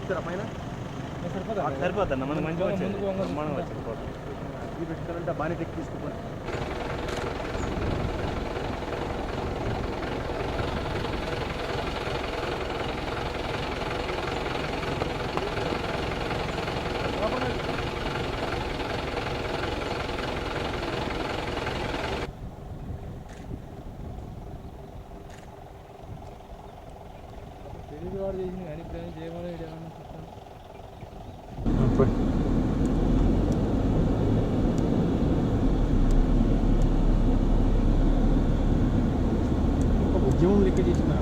చెప్తారా పైన సరిపోతుందన్న మనకు మంచిగా వచ్చేది మనం వచ్చిపోతుంది ఇది పెట్టుకోవాలంటే బాగానే టెక్ తీసుకోవాలి. తెలియదు వాడు చేసింది కానీ ఇప్పుడు చేయమని ఏమన్నా ఉద్యమం లెక్క చేసిన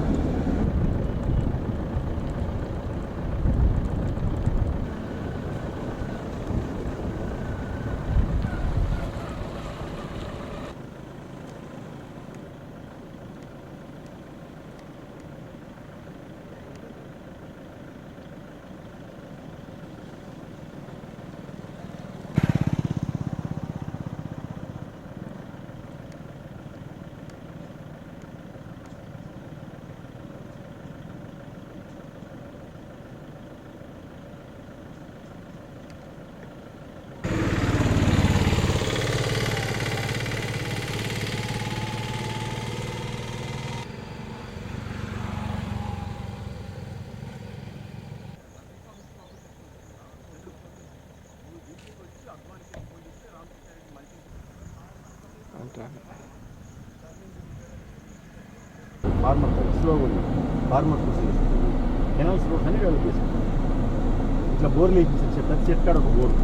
ఫార్మర్ స్లోగా ఉంది. ఫార్మర్ కెనాల్స్ రోడ్స్ అన్ని డెవలప్ చేశారు. ఇట్లా బోర్లు వేయించారు. ప్రతి చెట్టు కాడ ఒక బోర్.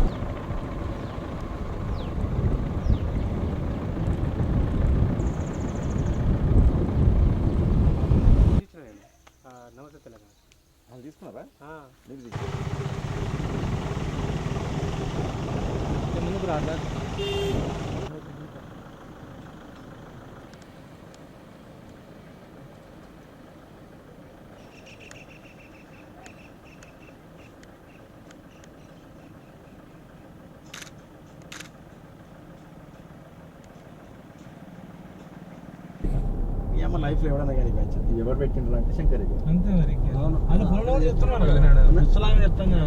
నమస్తే తెలంగాణ వాళ్ళు తీసుకున్నారా? ముందుకు రాదా ఏమో లైఫ్లో ఎవడన్నా కానీ బ్యాచ్ ఎవరు పెట్టిండ్రు అంటే శంకర్ రెడ్డి. అంతే మరి అవును. అది ఫోన్లో చెప్తున్నాడు కదా ముసలామే చెప్తాను.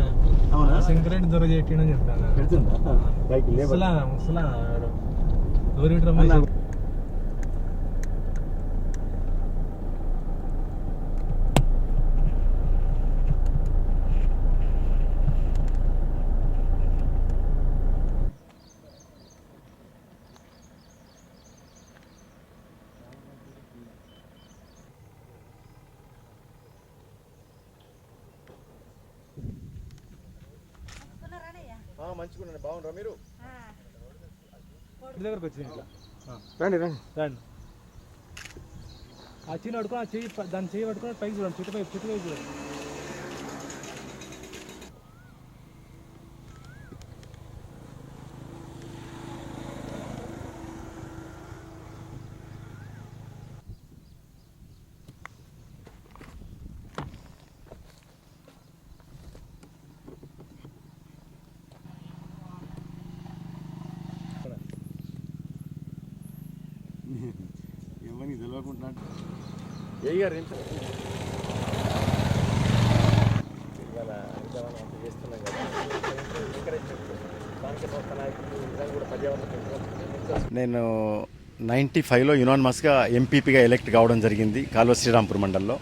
అవునా? శంకరెడ్డి దొర చేయటం చెప్తాను. పెడుతుందా బైక్ లేబర్ ముసలా ఎవరు వింటారు మంచిగా బాగుండ్రా మీరు? దగ్గరకు వచ్చింది ఇట్లా రండి రండి రండి. ఆ చిన్న పడుకో ఆ చెయ్యి దాన్ని చెయ్యి పట్టుకుని పైకి చూడండి. చుట్టూ వైపు చూడండి. ఎవరిని తెలియకుంటున్నాడు ఏ గారు ఏం సార్ ఇవాళ చేస్తున్నాం కదా. నేను 95లో యునానిమస్గా ఎంపీపీగా ఎలక్ట్ కావడం జరిగింది కాల్వ శ్రీరాంపూర్ మండలంలో.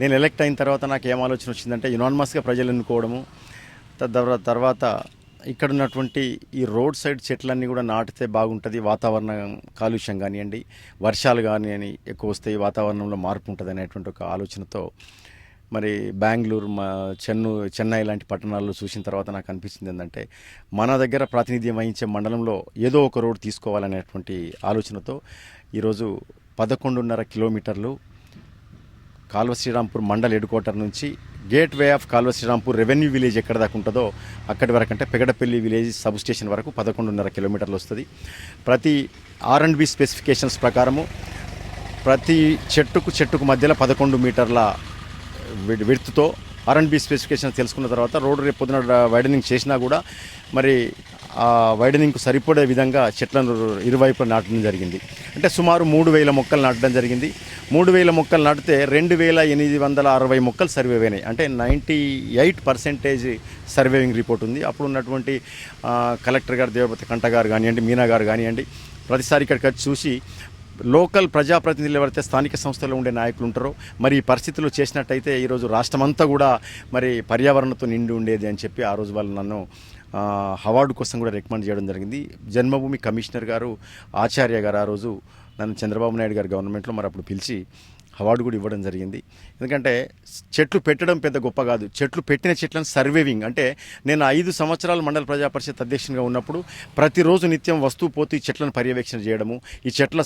నేను ఎలక్ట్ అయిన తర్వాత నాకు ఏం ఆలోచన వచ్చిందంటే యునానిమస్గా ప్రజలు ఎన్నుకోవడము, తర్వాత ఇక్కడ ఉన్నటువంటి ఈ రోడ్ సైడ్ చెట్లన్నీ కూడా నాటితే బాగుంటుంది, వాతావరణం కాలుష్యం కానివ్వండి, వర్షాలు కానివ్వండి ఎక్కువ వస్తాయి, వాతావరణంలో మార్పు ఉంటుంది అనేటువంటి ఒక ఆలోచనతో మరి బెంగళూరు చెన్నై లాంటి పట్టణాల్లో చూసిన తర్వాత నాకు అనిపించింది ఏంటంటే మన దగ్గర ప్రాతినిధ్యం వహించే మండలంలో ఏదో ఒక రోడ్ తీసుకోవాలనేటువంటి ఆలోచనతో ఈరోజు 11.5 కిలోమీటర్లు కాల్వ శ్రీరాంపూర్ మండల్ హెడ్ క్వార్టర్ నుంచి gate way of Kalva Srirampur revenue village ఎక్కడ దాకా ఉంటుందో అక్కడి వరకు అంటే పెగడపల్లి విలేజ్ సబ్ స్టేషన్ వరకు 11.5 కిలోమీటర్లు వస్తుంది. ప్రతి R&B స్పెసిఫికేషన్స్ ప్రకారము ప్రతి చెట్టుకు మధ్యలో 11 మీటర్ల విడ్త్తో R&B స్పెసిఫికేషన్ తెలుసుకున్న తర్వాత రోడ్డు రేపు పొద్దున వైడనింగ్ చేసినా కూడా మరి ఆ వైడనింగ్కు సరిపడే విధంగా చెట్లను ఇరువైపులా నాటడం జరిగింది. అంటే సుమారు 3,000 మొక్కలు నాటడం జరిగింది. 3,000 మొక్కలు నాటితే 2,860 మొక్కలు సర్వే అయినాయి. అంటే 98% సర్వేయింగ్ రిపోర్ట్ ఉంది. అప్పుడు ఉన్నటువంటి కలెక్టర్ గారు దేవపతి కంట గారు కానివ్వండి, మీనా గారు కానివ్వండి, ప్రతిసారి ఇక్కడికి వచ్చి చూసి లోకల్ ప్రజాప్రతినిధులు ఎవరైతే స్థానిక సంస్థలో ఉండే నాయకులు ఉంటారో మరి ఈ పరిస్థితులు చేసినట్టయితే ఈరోజు రాష్ట్రమంతా కూడా మరి పర్యావరణంతో నిండి ఉండేది అని చెప్పి ఆ రోజు వాళ్ళు నన్ను అవార్డు కోసం కూడా రికమెండ్ చేయడం జరిగింది. జన్మభూమి కమిషనర్ గారు ఆచార్య గారు ఆ రోజు నన్ను చంద్రబాబు నాయుడు గారి గవర్నమెంట్లో మరి అప్పుడు పిలిచి అవార్డు కూడా ఇవ్వడం జరిగింది. ఎందుకంటే చెట్లు పెట్టడం పెద్ద గొప్ప కాదు, చెట్లు పెట్టిన చెట్లను సర్వేవింగ్. అంటే నేను 5 సంవత్సరాలు మండల ప్రజా పరిషత్ అధ్యక్షునిగా ఉన్నప్పుడు ప్రతిరోజు నిత్యం వస్తూ పోతూ ఈ చెట్లను పర్యవేక్షణ చేయడము, ఈ చెట్ల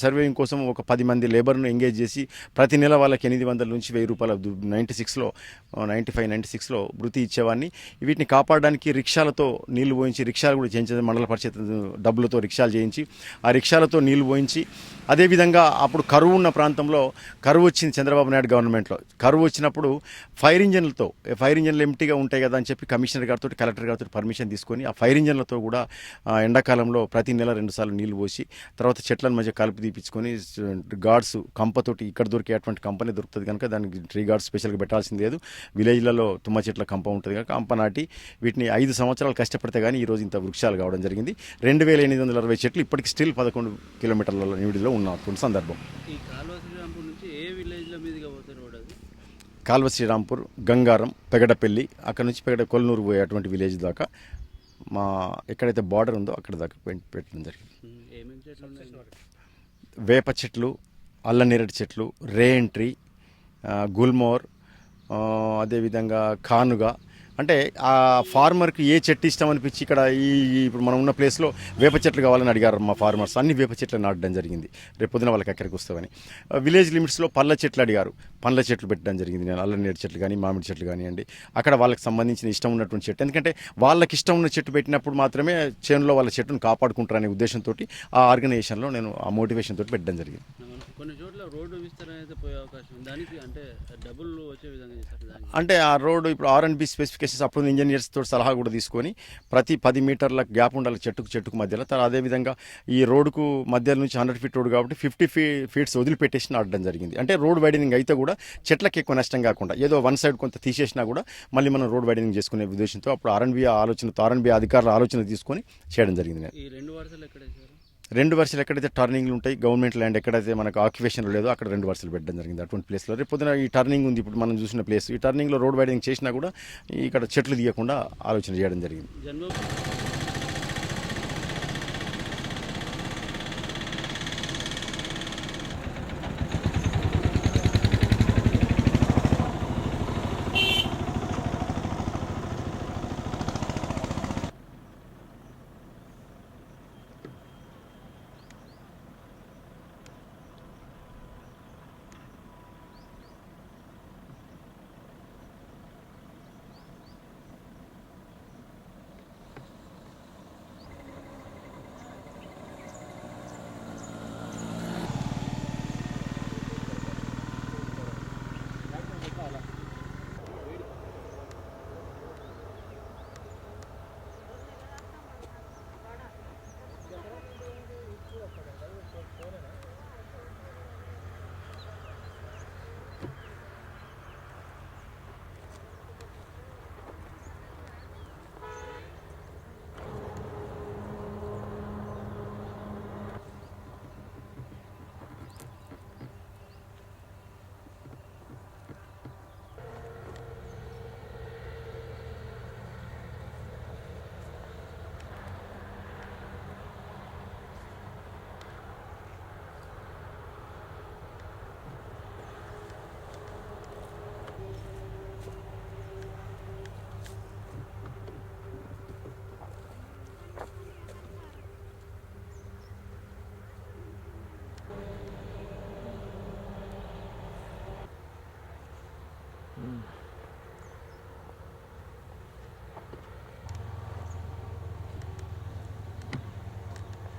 సర్వేయింగ్ కోసం ఒక 10 మంది లేబర్ను ఎంగేజ్ చేసి ప్రతి నెల వాళ్ళకి 800 నుంచి 1000 రూపాయల 96లో వృత్తి ఇచ్చేవాడిని. వీటిని కాపాడడానికి రిక్షాలతో నీళ్లు పోయించి, రిక్షాలు కూడా చేయించేది మండల పరిషత్ డబ్బులతో రిక్షాలు చేయించి ఆ రిక్షాలతో నీళ్లు పోయించి, అదేవిధంగా అప్పుడు కరువు ఉన్న ప్రాంతంలో కరువు వచ్చింది చంద్రబాబు నాయుడు గవర్నమెంట్లో. కరువు వచ్చినప్పుడు ఫైర్ ఇంజన్లు ఎంటీగా ఉంటాయి కదా అని చెప్పి కమిషనర్ గారితో కలెక్టర్ గారితో పర్మిషన్ తీసుకొని ఆ ఫైర్ ఇంజన్లతో కూడా ఎండాకాలంలో ప్రతి నెల 2 సార్లు నీళ్లు పోసి తర్వాత చెట్లను మధ్య కలిపి తీపించుకొని గార్డ్స్ కంపతోటి ఇక్కడ దొరికేటువంటి కంపెనీ దొరుకుతుంది కనుక దానికి ట్రీ గార్డ్స్ స్పెషల్గా పెట్టాల్సింది లేదు. విలేజ్లలో తుమ్మ చెట్ల కంప ఉంటుంది కనుక కంప నాటి వీటిని 5 సంవత్సరాలు కష్టపడితే కానీ ఈరోజు ఇంత వృక్షాలు కావడం జరిగింది. 2,860 చెట్లు ఇప్పటికి స్టిల్ 11 కిలోమీటర్ల నిడిలో ఉన్నటువంటి సందర్భం. కాల్వ శ్రీరాంపూర్, గంగారం, పెగడపల్లి, అక్కడ నుంచి కొల్లనూరు పోయేటువంటి విలేజ్ దాకా మా ఎక్కడైతే బార్డర్ ఉందో అక్కడ దాకా పెట్టడం జరిగింది. వేప చెట్లు, అల్లనేరేడు చెట్లు, రేయంట్రీ, గుల్మోర్, అదేవిధంగా కానుగా. అంటే ఆ ఫార్మర్కి ఏ చెట్టు ఇష్టం అనిపించి ఇక్కడ ఇప్పుడు మనం ఉన్న ప్లేస్లో వేప చెట్లు కావాలని అడిగారు మా ఫార్మర్స్. అన్ని వేప చెట్లు నాటడం జరిగింది రేపు పొద్దున వాళ్ళకి ఎక్కడికి వస్తామని. విలేజ్ లిమిట్స్లో పళ్ళ చెట్లు అడిగారు, పండ్ల చెట్లు పెట్టడం జరిగింది. నేను అల్లనేరేడు చెట్లు కానీ మామిడి చెట్లు కానివ్వండి అక్కడ వాళ్ళకి సంబంధించిన ఇష్టం ఉన్నటువంటి చెట్టు, ఎందుకంటే వాళ్ళకి ఇష్టం ఉన్న చెట్టు పెట్టినప్పుడు మాత్రమే చేనులో వాళ్ళ చెట్టును కాపాడుకుంటారనే ఉద్దేశంతో ఆ ఆర్గనైజేషన్లో నేను ఆ మోటివేషన్ తోటి పెట్టడం జరిగింది. కొన్ని చోట్ల రోడ్డు విస్తరణ అయితే పోయే అవకాశం దానికి అంటే డబ్బులు వచ్చే విధంగా చేస్తారు. అంటే ఆ రోడ్డు ఇప్పుడు R&B స్పెసిఫికేషన్స్ అప్పుడు ఇంజనీర్స్ తోటి సలహా కూడా తీసుకొని ప్రతి 10 మీటర్ల గ్యాప్ ఉండాలి చెట్టుకు మధ్యలో. అదేవిధంగా ఈ రోడ్డుకు మధ్య నుంచి 100 ఫీట్ రోడ్డు కాబట్టి 50 ఫీట్స్ వదిలిపెట్టేసి నాటడం జరిగింది. అంటే రోడ్ వైడనింగ్ అయితే కూడా చెట్లకు ఎక్కువ నష్టం కాకుండా ఏదో వన్ సైడ్ కొంత తీసేసినా కూడా మళ్ళీ మనం రోడ్ వైడనింగ్ చేసుకునే ఉద్దేశంతో అప్పుడు R&B అధికారుల ఆలోచన తీసుకొని చేయడం జరిగింది. ఈ 2 వరుసలు ఎక్కడ వేశారు? 2 వరుసలు ఎక్కడైతే టర్నింగ్లు ఉంటాయి గవర్నమెంట్ ల్యాండ్ ఎక్కడైతే మనకు ఆక్యుపేషన్ లేదో అక్కడ 2 వరుసలు పెట్టడం జరిగింది. అటువంటి ప్లేస్లో రేపు పొద్దున ఈ టర్నింగ్ ఉంది ఇప్పుడు మనం చూసిన ప్లేస్, ఈ టర్నింగ్లో రోడ్ వైడింగ్ చేసినా కూడా ఇక్కడ చెట్లు తీయకుండా ఆలోచన చేయడం జరిగింది.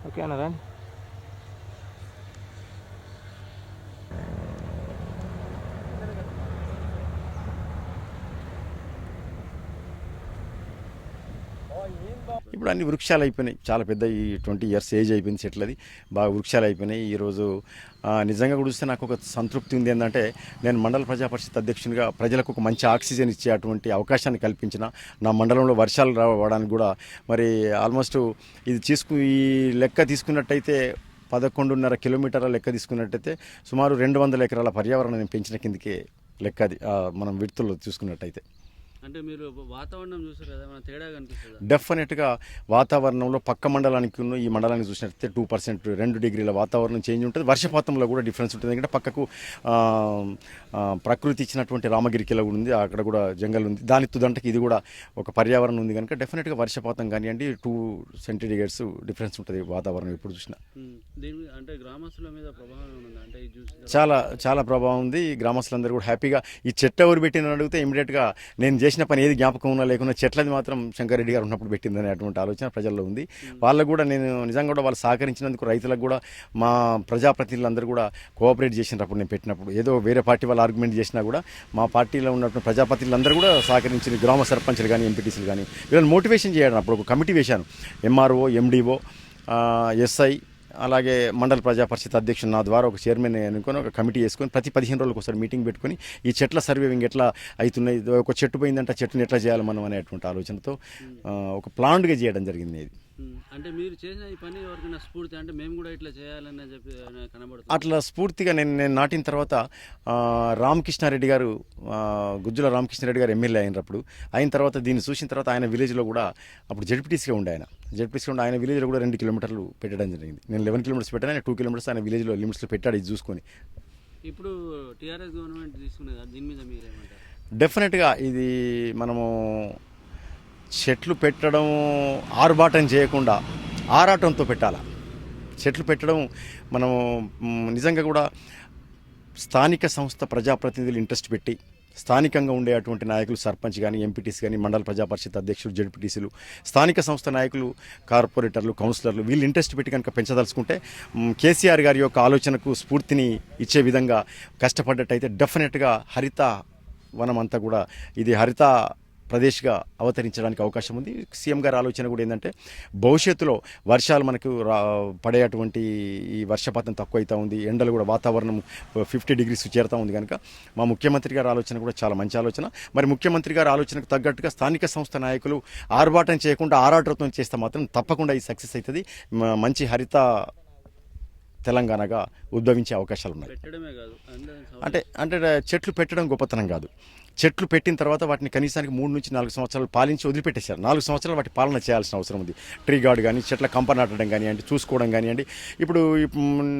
ఓకే అన్న రండి. ఇప్పుడు అన్ని వృక్షాలు అయిపోయినాయి, చాలా పెద్ద ఈ 20 years ఏజ్ అయిపోయింది చెట్లది, బాగా వృక్షాలు అయిపోయినాయి. ఈరోజు నిజంగా కూడా చూస్తే నాకు ఒక సంతృప్తి ఉంది. ఏంటంటే నేను మండల ప్రజా పరిషత్ అధ్యక్షునిగా ప్రజలకు ఒక మంచి ఆక్సిజన్ ఇచ్చే అటువంటి అవకాశాన్ని కల్పించిన, నా మండలంలో వర్షాలు రావడానికి కూడా మరి ఆల్మోస్ట్ ఇది ఈ లెక్క తీసుకున్నట్టయితే 11.5 కిలోమీటర్ల లెక్క తీసుకున్నట్టయితే సుమారు 200 ఎకరాల పర్యావరణాన్ని పెంచిన కిందకే లెక్క అది మనం విడుతుల్లో చూసుకున్నట్టయితే. అంటే మీరు వాతావరణం చూసారు కదా, మన తేడా కనిపిస్తుంది. డెఫినెట్గా వాతావరణంలో పక్క మండలానికి ఈ మండలానికి చూసినట్లయితే 2%, 2 డిగ్రీల వాతావరణం చేంజ్ ఉంటుంది. వర్షపాతంలో కూడా డిఫరెన్స్ ఉంటుంది. ఎందుకంటే పక్కకు ప్రకృతి ఇచ్చినటువంటి రామగిరి కిల ఉంది, అక్కడ కూడా జంగల్ ఉంది, దాని తుదంటకి ఇది కూడా ఒక పర్యావరణం ఉంది కనుక డెఫినెట్గా వర్షపాతం కానివ్వండి 2 సెంటీగ్రేడ్స్ డిఫరెన్స్ ఉంటుంది వాతావరణం ఎప్పుడు చూసినా. దీని అంటే గ్రామస్తుల మీద ప్రభావం ఉంది అంటే ఇది చూసి చాలా ప్రభావం ఉంది. గ్రామస్తులందరూ కూడా హ్యాపీగా ఈ చెట్టు ఎవరు పెట్టిన అడిగితే ఇమీడియట్గా నేను చేసిన పని ఏది జ్ఞాపకం ఉన్నా లేకున్నా చెట్లది మాత్రం శంకర్ రెడ్డి గారు ఉన్నప్పుడు పెట్టిందనే అటువంటి ఆలోచన ప్రజల్లో ఉంది. వాళ్ళకు కూడా నేను నిజంగా కూడా వాళ్ళు సహకరించినందుకు రైతులకు కూడా మా ప్రజాప్రతినిధులందరూ కూడా కోఆపరేట్ చేసినప్పుడు నేను పెట్టినప్పుడు ఏదో వేరే పార్టీ వాళ్ళు ఆర్గ్యుమెంట్ చేసినా కూడా మా పార్టీలో ఉన్నటువంటి ప్రజాప్రతినిధులందరూ కూడా సహకరించిన గ్రామ సర్పంచ్లు కానీ ఎంపీటీసీలు కానీ వీళ్ళని మోటివేషన్ చేయడం. అప్పుడు ఒక కమిటీ వేశాను, ఎంఆర్ఓ, ఎండిఓ, ఎస్ఐ, అలాగే మండల ప్రజా పరిషత్ అధ్యక్షుడు నా ద్వారా ఒక చైర్మన్ అనుకొని ఒక కమిటీ వేసుకొని ప్రతి 15 రోజులకు ఒకసారి మీటింగ్ పెట్టుకొని ఈ చెట్ల సర్వేవింగ్ ఎట్లా అవుతున్నాయి, ఒక చెట్టు పోయిందంటే చెట్టుని ఎట్లా చేయాలి మనం అనేటువంటి ఆలోచనతో ఒక ప్లాన్డ్గా చేయడం జరిగింది. ఇది అంటే మీరు చేసిన ఈ పని ఎవరికైనా స్ఫూర్తి అంటే మేము కూడా ఇట్లా చేయాలని చెప్పి కనబడుతుంది. అట్లా స్ఫూర్తిగా నేను నాటిన తర్వాత రామకృష్ణారెడ్డి గారు, గుజ్జుల రామకృష్ణారెడ్డి గారు ఎమ్మెల్యే అయిన తర్వాత దీన్ని చూసిన తర్వాత ఆయన విలేజ్లో కూడా అప్పుడు జడ్పీటీసీగా ఉండే ఆయన విలేజ్లో కూడా 2 కిలోమీటర్లు పెట్టడం జరిగింది. నేను 11 కిలోమీటర్స్ పెట్టాను, ఆయన 2 కిలోమీటర్స్ ఆయన విలేజ్లో లిమిట్స్లో పెట్టాడు. ఇది చూసుకొని ఇప్పుడు టీఆర్ఎస్ గవర్నమెంట్ తీసుకునేది దీని మీద మీరేమంటారు? డెఫినెట్గా ఇది మనము చెట్లు పెట్టడం ఆర్భాటం చేయకుండా ఆరాటంతో పెట్టాలి. చెట్లు పెట్టడం మనము నిజంగా కూడా స్థానిక సంస్థ ప్రజాప్రతినిధులు ఇంట్రెస్ట్ పెట్టి స్థానికంగా ఉండే అటువంటి నాయకులు సర్పంచ్ కానీ ఎంపీటీసీ కానీ మండల ప్రజా పరిషత్ అధ్యక్షులు జడ్పీటీసీలు స్థానిక సంస్థ నాయకులు కార్పొరేటర్లు కౌన్సిలర్లు వీళ్ళు ఇంట్రెస్ట్ పెట్టి కనుక పెంచదలుచుకుంటే కేసీఆర్ గారి యొక్క ఆలోచనకు స్ఫూర్తిని ఇచ్చే విధంగా కష్టపడ్డట్టయితే డెఫినెట్గా హరిత వనం అంతా కూడా ఇది హరిత ప్రదేశ్గా అవతరించడానికి అవకాశం ఉంది. సీఎం గారి ఆలోచన కూడా ఏంటంటే భవిష్యత్తులో వర్షాలు మనకు పడేటువంటి ఈ వర్షపాతం తక్కువ అవుతూ ఉంది, ఎండలు కూడా వాతావరణం 50 degrees చేరుతూ ఉంది కనుక మా ముఖ్యమంత్రి గారి ఆలోచన కూడా చాలా మంచి ఆలోచన. మరి ముఖ్యమంత్రి గారి ఆలోచనకు తగ్గట్టుగా స్థానిక సంస్థ నాయకులు ఆర్భాటం చేయకుండా ఆరాటం చేస్తే మాత్రం తప్పకుండా ఈ సక్సెస్ అవుతుంది. మంచి హరిత తెలంగాణగా ఉద్భవించే అవకాశాలు ఉన్నాయి. అంటే చెట్లు పెట్టడం గొప్పతనం కాదు, చెట్లు పెట్టిన తర్వాత వాటిని కనీసానికి 3 నుంచి 4 సంవత్సరాలు పాలించి వదిలిపెట్టేశారు. 4 సంవత్సరాలు వాటి పాలన చేయాల్సిన అవసరం ఉంది. ట్రీ గార్డ్ కానీ చెట్ల కంప నాటడం కానివ్వండి, చూసుకోవడం కానివ్వండి. ఇప్పుడు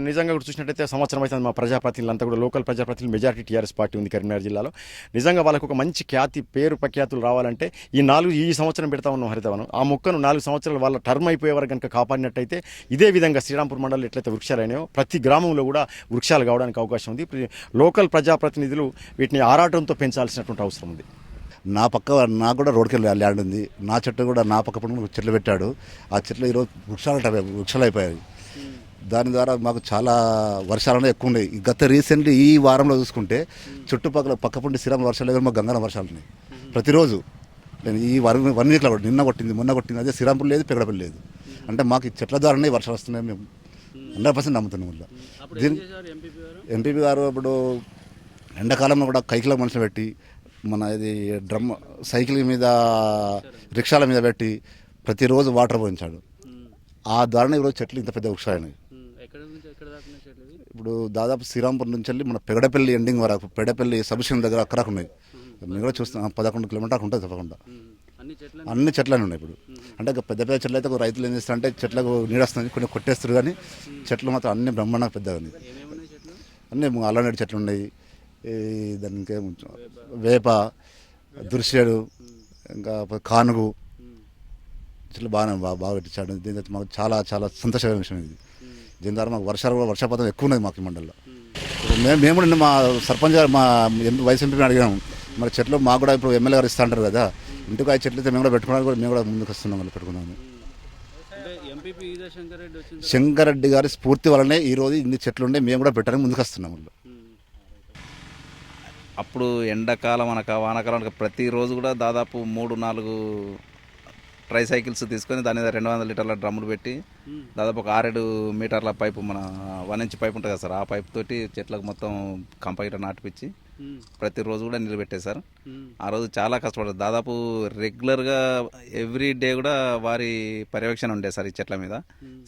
నిజంగా కూడా చూసినట్టయితే సంవత్సరం అయితే మా ప్రజాప్రతినిధులంతా కూడా లోకల్ ప్రజాప్రతినిధులు మెజారిటీ టీఆర్ఎస్ పార్టీ ఉంది కరీంనగర్ జిల్లాలో. నిజంగా వాళ్ళకు ఒక మంచి పేరు ప్రఖ్యాతులు రావాలంటే ఈ సంవత్సరం పెడతా ఉన్నాం హరితవనం, ఆ మొక్కను 4 సంవత్సరాలు వాళ్ళ టర్మ్ అయిపోయే వరకు కనుక కాపాడినట్టయితే ఇదే విధంగా శ్రీరాంపూర్ మండలంలో ఎట్లయితే వృక్షాలు అయినాయో ప్రతి గ్రామంలో కూడా వృక్షాలు కావడానికి అవకాశం ఉంది. లోకల్ ప్రజాప్రతినిధులు వీటిని ఆరాటంతో పెంచాల్సిన అవసరం ఉంది. నాకు కూడా రోడ్కి ల్యాండ్ ఉంది, నా చెట్టు కూడా నా పక్క పక్కన చెట్లు పెట్టాడు. ఆ చెట్లు ఈరోజు వృక్షాలు అయిపోయాయి. దాని ద్వారా మాకు చాలా వర్షాలు ఎక్కువ ఉన్నాయి. రీసెంట్లీ ఈ వారంలో చూసుకుంటే చుట్టుపక్కల పక్కపుండి శ్రీరామ వర్షాలు లేవు, మాకు గంగారం వర్షాలు ఉన్నాయి ప్రతిరోజు. నేను ఈ 1 వీక్లో నిన్న కొట్టింది మొన్న కొట్టింది, అదే శ్రీరాంపూర్ లేదు, పెగడపల్లి లేదు. అంటే మాకు చెట్ల ద్వారానే వర్షాలు వస్తున్నాయి, మేము 100% నమ్ముతున్నాం. వల్ల ఎంపీపీ గారు ఇప్పుడు ఎండాకాలంలో కూడా కైకిల మనుషులు పెట్టి మన ఇది సైకిల్ మీద రిక్షాల మీద పెట్టి ప్రతిరోజు వాటర్ పోయించాడు. ఆ ద్వారానే ఈరోజు చెట్లు ఇంత పెద్ద వృక్షాలు. ఇప్పుడు దాదాపు శ్రీరాంపూర్ నుంచి వెళ్ళి మన పెగడపల్లి ఎండింగ్ వరకు, పెగడపల్లి సబ్స్టేషన్ దగ్గర అక్కడ ఉన్నాయి. మేము కూడా చూస్తున్నాం 11 కిలోమీటర్లు ఉంటుంది తప్పకుండా. అన్ని చెట్లనే ఉన్నాయి ఇప్పుడు. అంటే పెద్ద పెద్ద చెట్లు అయితే రైతులు ఏం చేస్తారంటే చెట్లకు నీడొస్తుంది, కొన్ని కొట్టేస్తారు, కానీ చెట్లు మాత్రం అన్ని బ్రహ్మాండంగా పెద్దగా ఉన్నాయి. అన్నీ అల్లనేడు చెట్లు ఉన్నాయి, దాని ఇంకేం వేప, దుర్శేడు, ఇంకా కానుగు చెట్లు బాగా పెట్టించాడు. దీని మాకు చాలా చాలా సంతోషమైన విషయం ఇది. దీని ద్వారా మాకు వర్షపాతం ఎక్కువ ఉన్నది మాకు ఈ మండలంలో. మేము కూడా మా సర్పంచ్ గారు మా వైస్ ఎంపీని అడిగాము, మరి చెట్లు మాకు కూడా ఇప్పుడు ఎమ్మెల్యే గారు ఇస్తా అంటారు కదా, ఇంటికి ఆ చెట్లు అయితే మేము కూడా పెట్టుకోవడానికి కూడా మేము కూడా ముందుకు వస్తున్నాం, మళ్ళీ పెట్టుకున్నాము. శంకర్ రెడ్డి గారి స్ఫూర్తి వల్లనే ఈరోజు ఇన్ని చెట్లు ఉండే మేము కూడా పెట్టడానికి ముందుకు వస్తున్నాము. అప్పుడు ఎండాకాలం అనక వానాకాలం ప్రతిరోజు కూడా దాదాపు 3-4 ట్రై సైకిల్స్ తీసుకొని దాని మీద 200 లీటర్ల డ్రమ్ములు పెట్టి దాదాపు ఒక 6-7 మీటర్ల పైపు, మన 1 ఇంచ్ పైపు ఉంటుంది కదా సార్, ఆ పైపు తోటి చెట్లకు మొత్తం కంప గిట్ట నాటిపించి ప్రతిరోజు కూడా నీళ్ళు పెట్టేశారు. ఆ రోజు చాలా కష్టపడ్డారు. దాదాపు రెగ్యులర్గా ఎవ్రీ డే కూడా వారి పర్యవేక్షణ ఉండే సార్ ఈ చెట్ల మీద.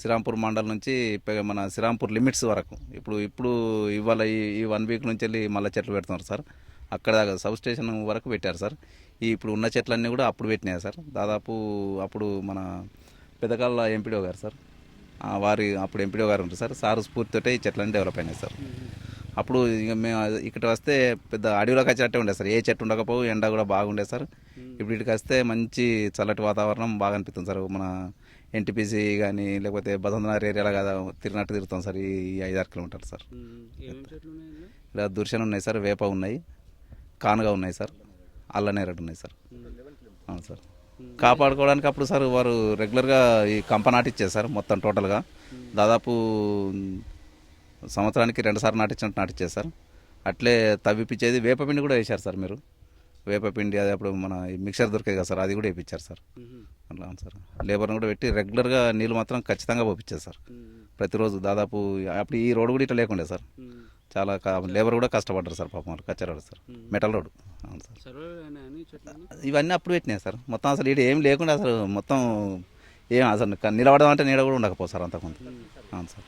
శ్రీరాంపూర్ మండల్ నుంచి మన శ్రీరాంపూర్ లిమిట్స్ వరకు ఇప్పుడు ఇవాళ ఈ 1 వీక్ నుంచి వెళ్ళి మళ్ళీ చెట్లు పెడుతున్నారు సార్. అక్కడ సబ్ స్టేషన్ వరకు పెట్టారు సార్. ఇప్పుడు ఉన్న చెట్లన్నీ కూడా అప్పుడు పెట్టినాయి సార్. దాదాపు అప్పుడు మన పెద్దకాళ్ళ ఎంపీడీఓ గారు సార్, వారి అప్పుడు ఎంపీడీఓ గారు ఉంటారు సార్, సారు స్ఫూర్తితోటే ఈ చెట్లన్నీ డెవలప్ అయినాయి సార్. అప్పుడు ఇక మేము ఇక్కడ వస్తే పెద్ద అడవిలోకి వచ్చినట్టే ఉండే సార్, ఏ చెట్టు ఉండకపోవు, ఎండ కూడా బాగుండే సార్. ఇప్పుడు ఇక్కడికి వస్తే మంచి చల్లటి వాతావరణం బాగా అనిపిస్తుంది సార్. మన ఎన్టీపీసీ కానీ లేకపోతే బసంతనగర్ ఏరియాలో కదా తిరిగినట్టు తిరుగుతాం సార్ ఈ 5-6 కిలోమీటర్లు సార్. ఏమేమి చెట్లు ఉన్నాయి ఇందులో? ఇక్కడ దుర్శన ఉన్నాయి సార్, వేప ఉన్నాయి, కానుగా ఉన్నాయి సార్, అల్లనేరేడు ఉన్నాయి సార్. అవును సార్. కాపాడుకోవడానికి అప్పుడు సార్ వారు రెగ్యులర్గా ఈ కంప నాటిచ్చారు సార్. మొత్తం టోటల్గా దాదాపు సంవత్సరానికి 2 సార్లు నాటించినట్టు నాటిచ్చారు సార్. అట్లే తవ్విపించేది వేపపిండి కూడా వేశారు సార్ మీరు. వేపపిండి అది అప్పుడు మన మిక్సర్ దొరికేది కదా సార్, అది కూడా వేయించారు సార్. అట్లా అవును సార్. లేబర్ని కూడా పెట్టి రెగ్యులర్గా నీళ్ళు మాత్రం ఖచ్చితంగా పంపించారు సార్ ప్రతిరోజు. దాదాపు అప్పుడు ఈ రోడ్డు కూడా ఇట్లా లేకుండే సార్. చాలా లేబర్ కూడా కష్టపడ్డారు సార్ పాపం, వాళ్ళు కచ్చరాడు సార్, మెటల్ రోడ్. అవును సార్. సర్వే అయినాయని చెట్లు ఇవన్నీ అప్పుడు పెట్టినాయి సార్. మొత్తం అసలు ఇటు ఏం లేకుండా అసలు మొత్తం ఏం అసలు నిలబడడం అంటే నీడ కూడా ఉండకపోదు సార్ అంతకుముందు. అవును సార్.